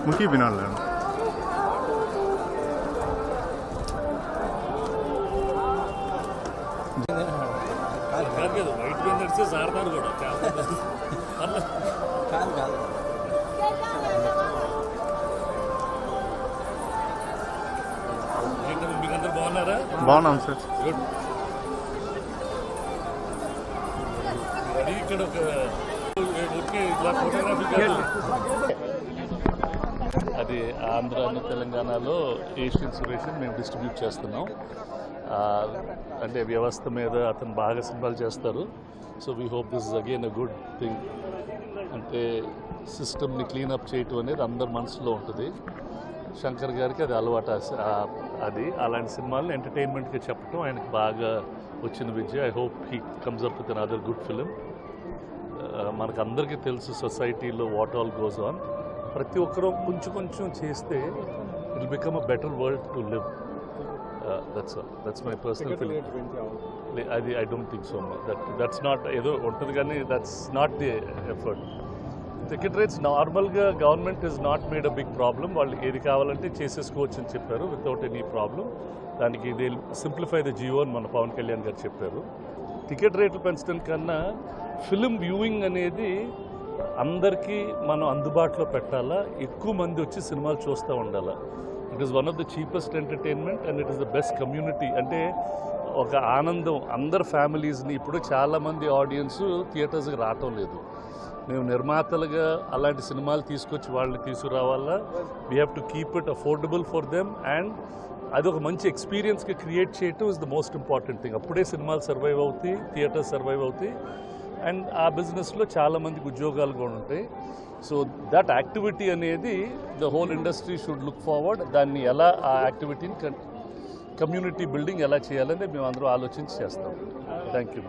मुखी बिना వైట్ నడిచే సారదారు కూడా మీకు అందరు బాగున్నారా? బాగున్నాం సార్. గుడ్. ఇక్కడ ఒక అది ఆంధ్ర తెలంగాణలో ఏషియన్ సురేషన్ మేము డిస్ట్రిబ్యూట్ చేస్తున్నాం. అంటే వ్యవస్థ మీద అతను బాగా సినిమాలు చేస్తారు. So we hope this is again a good thing. అంటే సిస్టమ్ని క్లీనప్ చేయటం అనేది అందరి మనసులో ఉంటుంది. శంకర్ గారికి అది అలవాటు. అది అలాంటి సినిమాలను ఎంటర్టైన్మెంట్గా చెప్పడం ఆయనకు బాగా వచ్చిన విద్య. I hope he comes up with another good film. మనకు అందరికీ తెలుసు సొసైటీలో వాట్ ఆల్ గోస్ ఆన్. ప్రతి ఒక్కరూ కొంచెం కొంచెం చేస్తే it will become a better world to live. That's my personal feeling. అది I don't think so much. That's not ఏదో ఉంటుంది కానీ that's not the effort. Ticket rates నార్మల్గా government is not made a big problem. వాళ్ళు ఏది కావాలంటే చేసేసుకోవచ్చు అని చెప్పారు వితౌట్ ఎనీ ప్రాబ్లం. దానికి ఇది సింప్లిఫై ద జియో అని మన పవన్ కళ్యాణ్ గారు చెప్పారు. టికెట్ రేట్లు పెంచడం కన్నా ఫిలిం వ్యూయింగ్ అనేది అందరికీ మనం అందుబాటులో పెట్టాలా, ఎక్కువ మంది వచ్చి సినిమాలు చూస్తూ ఉండాలా. It is one of the cheapest entertainment and it is the best community. అంటే ఒక ఆనందం అందరు ఫ్యామిలీస్ని. ఇప్పుడు చాలామంది ఆడియన్స్ థియేటర్స్కి రావటం లేదు. మేము నిర్మాతలుగా అలాంటి సినిమాలు తీసుకొచ్చి వాళ్ళని తీసుకురావాలా. We have to keep it affordable for them and అది ఒక మంచి ఎక్స్పీరియన్స్గా క్రియేట్ చేయటం is the most important thing. అప్పుడే సినిమాలు సర్వైవ్ అవుతాయి, థియేటర్స్ సర్వైవ్ అవుతాయి అండ్ ఆ బిజినెస్లో చాలామందికి ఉద్యోగాలు కూడా ఉంటాయి. సో దట్ యాక్టివిటీ అనేది the whole industry should look forward. దాన్ని ఎలా ఆ యాక్టివిటీని కమ్యూనిటీ బిల్డింగ్ ఎలా చేయాలని మేము అందరూ ఆలోచించి చేస్తాం. Thank you.